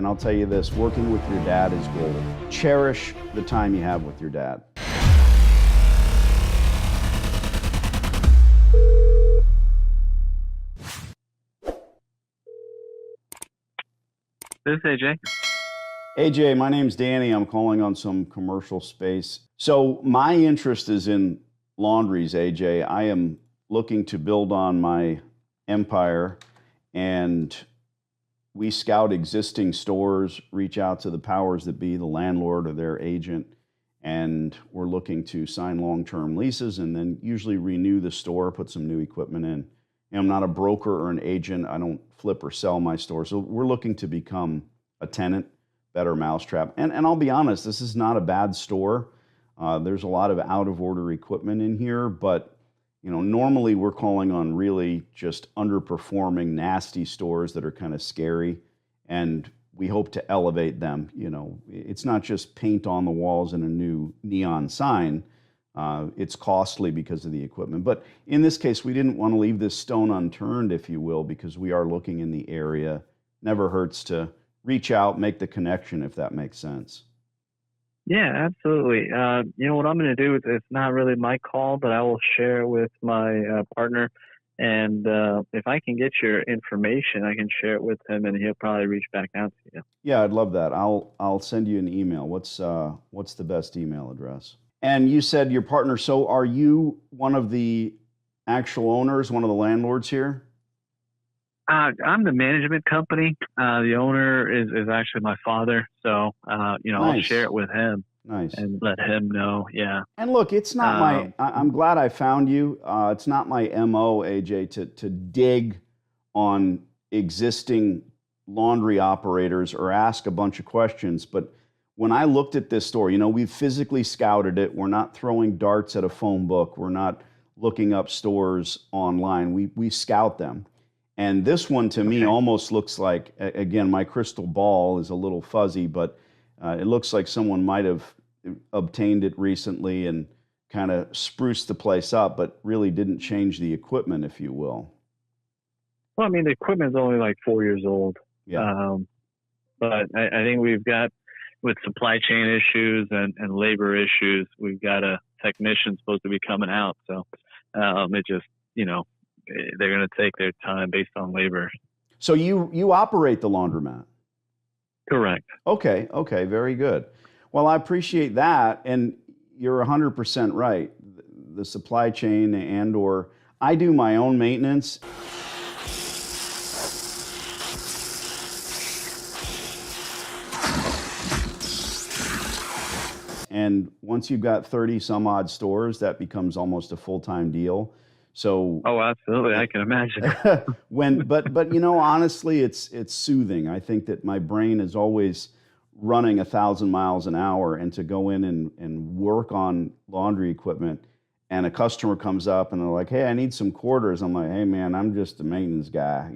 and I'll tell you this, working with your dad is gold. Cherish the time you have with your dad. This is AJ. AJ, my name's Danny. I'm calling on some commercial space. So my interest is in laundries, AJ. I am looking to build on my empire, and we scout existing stores, reach out to the powers that be, the landlord or their agent, and we're looking to sign long-term leases and then usually renew the store, put some new equipment in. And I'm not a broker or an agent. I don't flip or sell my store. So we're looking to become a tenant, better mousetrap. And I'll be honest, this is not a bad store. There's a lot of out-of-order equipment in here, but normally we're calling on really just underperforming, nasty stores that are kind of scary, and we hope to elevate them. It's not just paint on the walls and a new neon sign. It's costly because of the equipment. But in this case, we didn't want to leave this stone unturned, if you will, because we are looking in the area. Never hurts to reach out, make the connection, if that makes sense. Yeah, absolutely. What I'm going to do is it's not really my call, but I will share it with my partner. And if I can get your information, I can share it with him, and he'll probably reach back out to you. Yeah, I'd love that. I'll send you an email. What's the best email address? And you said your partner. So are you one of the actual owners, one of the landlords here? I'm the management company. The owner is actually my father. So, Nice. I'll share it with him. Nice. And let him know. Yeah. And look, it's not I'm glad I found you. It's not my MO, AJ, to dig on existing laundry operators or ask a bunch of questions. But when I looked at this store, we've physically scouted it. We're not throwing darts at a phone book. We're not looking up stores online. We scout them. And this one to me almost looks like, again, my crystal ball is a little fuzzy, but it looks like someone might have obtained it recently and kind of spruced the place up, but really didn't change the equipment, if you will. Well, I mean, the equipment's only like 4 years old. Yeah. But I think we've got, with supply chain issues and labor issues, we've got a technician supposed to be coming out. So it just, they're going to take their time based on labor. So you operate the laundromat? Correct. Okay, very good. Well, I appreciate that, and you're 100% right. The supply chain or I do my own maintenance. And once you've got 30 some odd stores, that becomes almost a full-time deal. So absolutely, I can imagine. but honestly, it's soothing. I think that my brain is always running 1,000 miles an hour, and to go in and work on laundry equipment, and a customer comes up and they're like, "Hey, I need some quarters." I'm like, "Hey, man, I'm just a maintenance guy.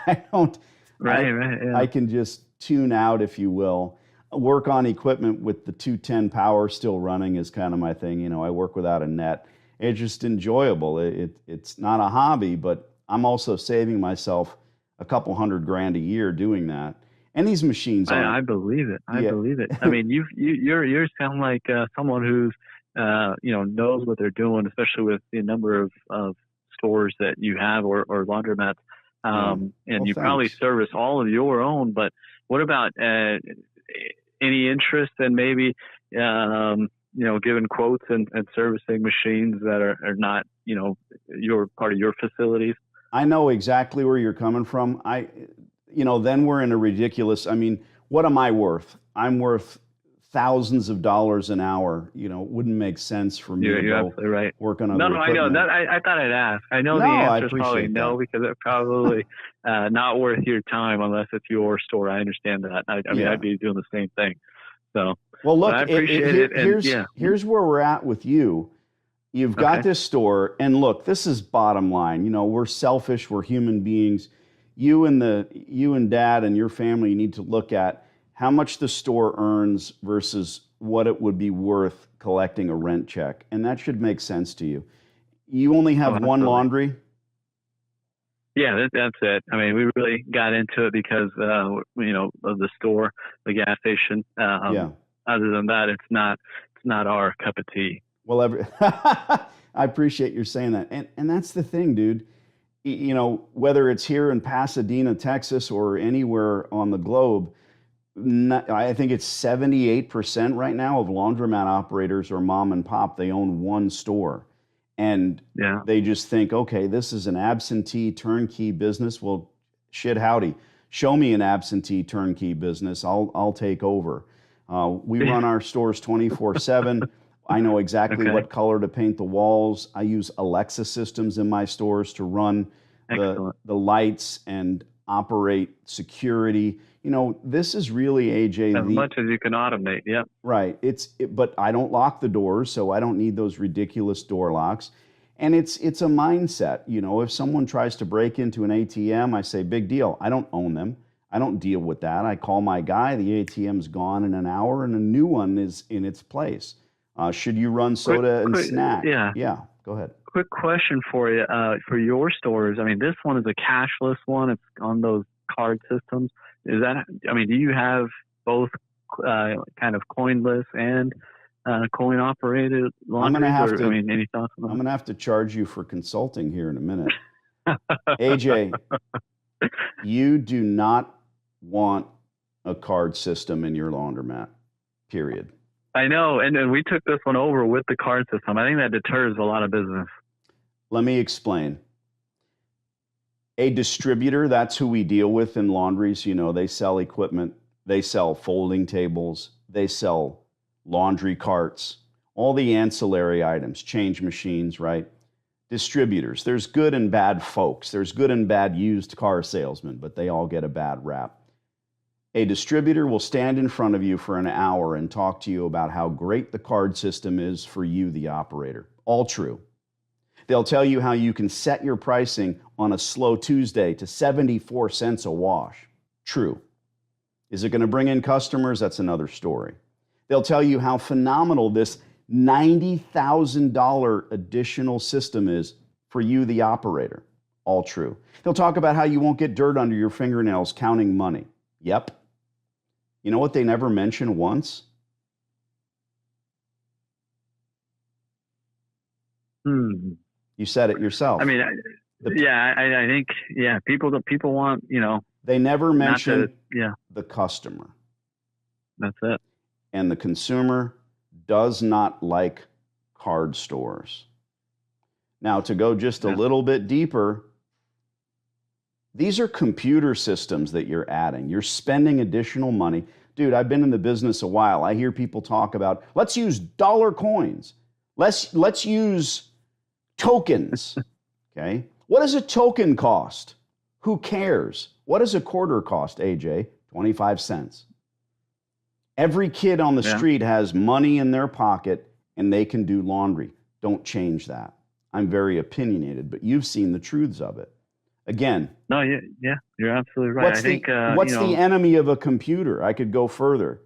I don't." Right. Yeah. I can just tune out, if you will. Work on equipment with the 210 power still running is kind of my thing. I work without a net. It's just enjoyable. It's not a hobby, but I'm also saving myself a couple $100,000 a year doing that. And these machines I believe it. I believe it. I mean, you sound like someone who's knows what they're doing, especially with the number of stores that you have or laundromats. And you probably service all of your own. But what about any interest in maybe giving quotes and servicing machines that are not, your part of your facilities? I know exactly where you're coming from. Then we're in a ridiculous, what am I worth? I'm worth thousands of dollars an hour. It wouldn't make sense for me to go right. work on other equipment. I know. That I thought I'd ask. I know the answer is probably no, because it's probably not worth your time unless it's your store. I understand that. I'd be doing the same thing. So, well, look, I appreciate it. Here's where we're at with you. You've got this store, and look, this is bottom line. We're selfish. We're human beings. You and Dad and your family need to look at how much the store earns versus what it would be worth collecting a rent check, and that should make sense to you. You only have one laundry? Yeah, that's it. I mean, we really got into it because, of the store, the gas station. Yeah. Other than that, it's not our cup of tea. Well, I appreciate you saying that. And that's the thing, dude. Whether it's here in Pasadena, Texas, or anywhere on the globe, I think it's 78% right now of laundromat operators are mom and pop. They own one store. And they just think, okay, this is an absentee turnkey business. Well, shit howdy. Show me an absentee turnkey business. I'll take over. We run our stores 24/7. I know exactly what color to paint the walls. I use Alexa systems in my stores to run the lights and operate security. This is really, AJ, as much as you can automate. Yeah. Right. But I don't lock the doors, so I don't need those ridiculous door locks. And it's a mindset. If someone tries to break into an ATM, I say, big deal. I don't own them. I don't deal with that. I call my guy. The ATM's gone in an hour, and a new one is in its place. Should you run soda and snack? Yeah. Go ahead. Quick question for you. For your stores, I mean, this one is a cashless one. It's on those card systems. Do you have both kind of coinless and coin operated laundry? Any thoughts on that? I'm going to have to charge you for consulting here in a minute. AJ, you do not want a card system in your laundromat, period. I know, and we took this one over with the card system. I think that deters a lot of business. Let me explain. A distributor, that's who we deal with in laundries. They sell equipment, they sell folding tables, they sell laundry carts, all the ancillary items, change machines, right? Distributors, there's good and bad folks. There's good and bad used car salesmen, but they all get a bad rap. A distributor will stand in front of you for an hour and talk to you about how great the card system is for you, the operator. All true. They'll tell you how you can set your pricing on a slow Tuesday to 74 cents a wash. True. Is it going to bring in customers? That's another story. They'll tell you how phenomenal this $90,000 additional system is for you, the operator. All true. They'll talk about how you won't get dirt under your fingernails counting money. Yep. You know what they never mention once? You said it yourself. I mean, I think, people want, They never mention the customer. That's it. And the consumer does not like card stores. Now, to go just a little bit deeper, these are computer systems that you're adding. You're spending additional money. Dude, I've been in the business a while. I hear people talk about, let's use dollar coins. Let's use tokens. Okay. What does a token cost? Who cares? What does a quarter cost, AJ? 25 cents. Every kid on the street has money in their pocket and they can do laundry. Don't change that. I'm very opinionated, but you've seen the truths of it. Again. No, you're absolutely right. What's the enemy of a computer? I could go further.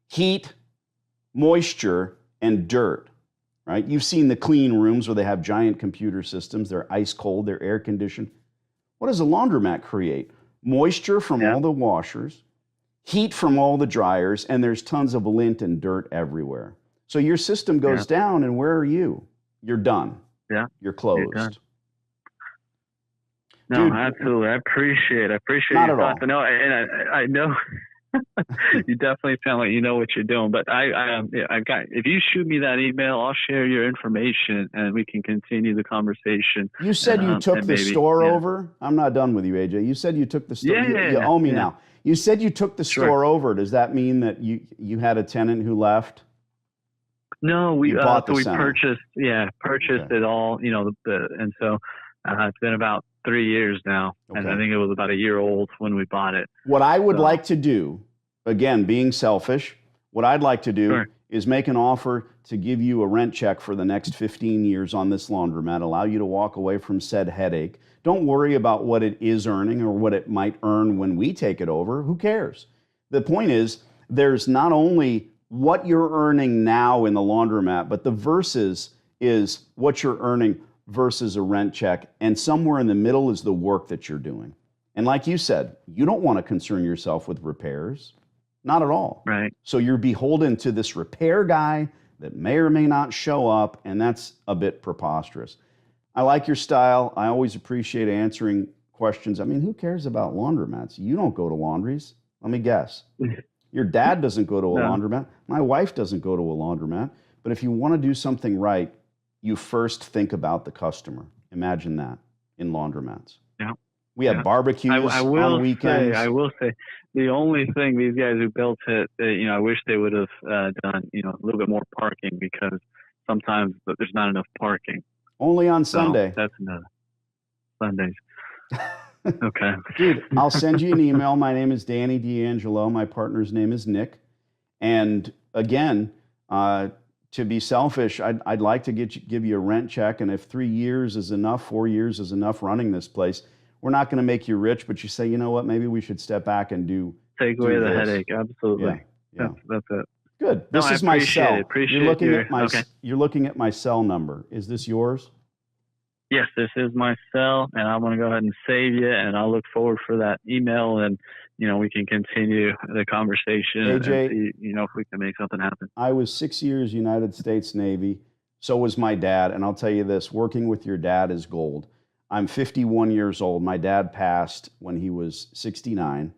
Heat, moisture, and dirt. Right? You've seen the clean rooms where they have giant computer systems. They're ice cold. They're air conditioned. What does a laundromat create? Moisture from all the washers, heat from all the dryers, and there's tons of lint and dirt everywhere. So your system goes down, and where are you? You're done. Yeah. You're closed. You're done. No, dude, absolutely. I appreciate not your thoughts. No, and I know you definitely sound like you know what you're doing. But I've got. If you shoot me that email, I'll share your information, and we can continue the conversation. You said you took the store over. I'm not done with you, AJ. You said you took the store. You owe me now. You said you took the store over. Does that mean that you had a tenant who left? No, we purchased it all. And so it's been about 3 years now, and I think it was about a year old when we bought it. What I would like to do, again, being selfish, what I'd like to do is make an offer to give you a rent check for the next 15 years on this laundromat, allow you to walk away from said headache. Don't worry about what it is earning or what it might earn when we take it over. Who cares? The point is, there's not only what you're earning now in the laundromat, but the versus is what you're earning versus a rent check. And somewhere in the middle is the work that you're doing. And like you said, you don't want to concern yourself with repairs. Not at all. Right. So you're beholden to this repair guy that may or may not show up, and that's a bit preposterous. I like your style. I always appreciate answering questions. I mean, who cares about laundromats? You don't go to laundries. Let me guess. Your dad doesn't go to a laundromat. My wife doesn't go to a laundromat. But if you want to do something right, you first think about the customer. Imagine that in laundromats. Yeah. We have barbecues on weekends. I will say, the only thing these guys who built it, I wish they would have done, a little bit more parking, because sometimes there's not enough parking. Only on Sunday. That's another. Sundays. Okay. Dude, I'll send you an email. My name is Danny D'Angelo. My partner's name is Nick. And again, to be selfish, I'd like to give you a rent check. And if 3 years is enough, 4 years is enough running this place, we're not going to make you rich, but you say, you know what, maybe we should step back and take away the headache. Absolutely. Yeah. That's it. Good. This is my cell. Okay. You're looking at my cell number. Is this yours? Yes, this is my cell, and I'm going to go ahead and save you, and I'll look forward for that email, and we can continue the conversation AJ, and see, if we can make something happen. I was 6 years United States Navy. So was my dad, and I'll tell you this, working with your dad is gold. I'm 51 years old. My dad passed when he was 69,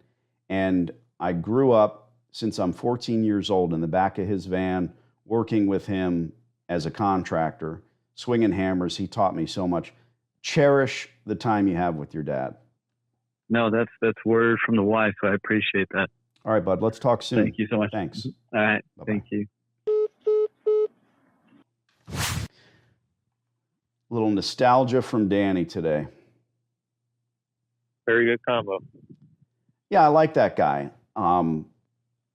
and I grew up since I'm 14 years old in the back of his van, working with him as a contractor, swinging hammers. He taught me so much. Cherish the time you have with your dad. No, that's word from the wife. So I appreciate that. All right, bud. Let's talk soon. Thank you so much. Thanks. All right. Bye-bye. Thank you. A little nostalgia from Danny today. Very good combo. Yeah, I like that guy. I'm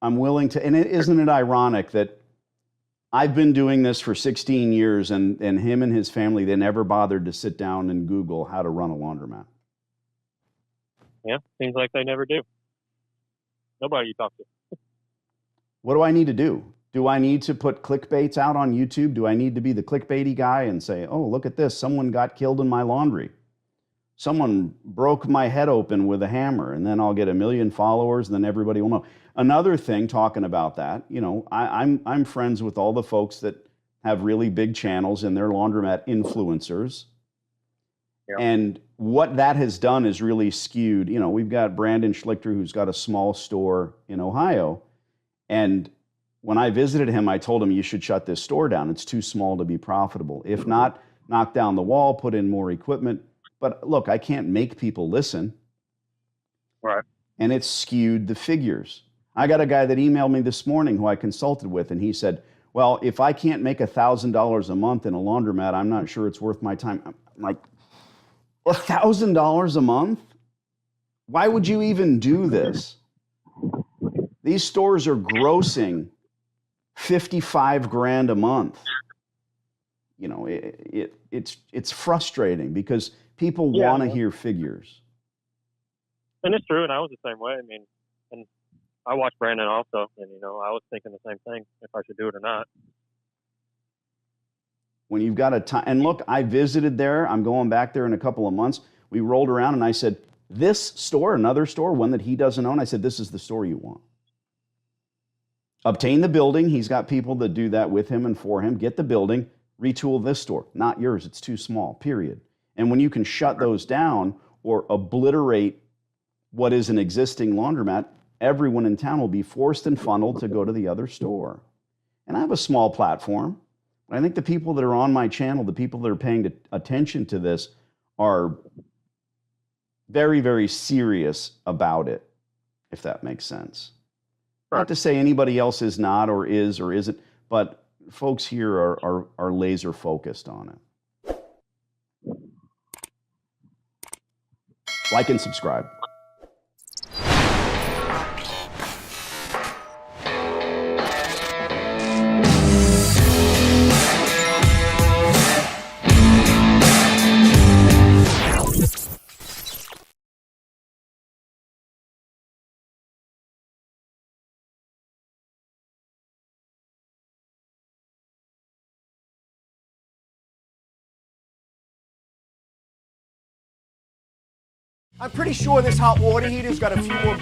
willing to, and isn't it ironic that I've been doing this for 16 years, and him and his family, they never bothered to sit down and Google how to run a laundromat. Yeah, seems like they never do. Nobody you talk to. What do I need to do? Do I need to put clickbaits out on YouTube? Do I need to be the clickbaity guy and say, oh, look at this, someone got killed in my laundry. Someone broke my head open with a hammer, and then I'll get 1 million followers, and then everybody will know. Another thing, talking about that, I'm friends with all the folks that have really big channels and they're laundromat influencers. Yeah. And what that has done is really skewed. We've got Brandon Schlichter, who's got a small store in Ohio. And when I visited him, I told him, you should shut this store down. It's too small to be profitable. If not, knock down the wall, put in more equipment. But look, I can't make people listen. Right. And it's skewed the figures. I got a guy that emailed me this morning who I consulted with, and he said, well, if I can't make $1,000 a month in a laundromat, I'm not sure it's worth my time. I'm like, $1,000 a month? Why would you even do this? These stores are grossing 55 grand a month. It's frustrating because people want to hear figures. And it's true, and I was the same way. I mean, and I watched Brandon also, and I was thinking the same thing, if I should do it or not. When you've got a time, and look, I visited there. I'm going back there in a couple of months. We rolled around, and I said, this store, another store, one that he doesn't own, I said, this is the store you want. Obtain the building. He's got people that do that with him and for him. Get the building, retool this store. Not yours. It's too small, period. And when you can shut those down or obliterate what is an existing laundromat, everyone in town will be forced and funneled to go to the other store. And I have a small platform. But I think the people that are on my channel, the people that are paying attention to this, are very, very serious about it, if that makes sense. Not to say anybody else is not or is or isn't, but folks here are laser focused on it. Like and subscribe. I'm pretty sure this hot water heater's got a few more good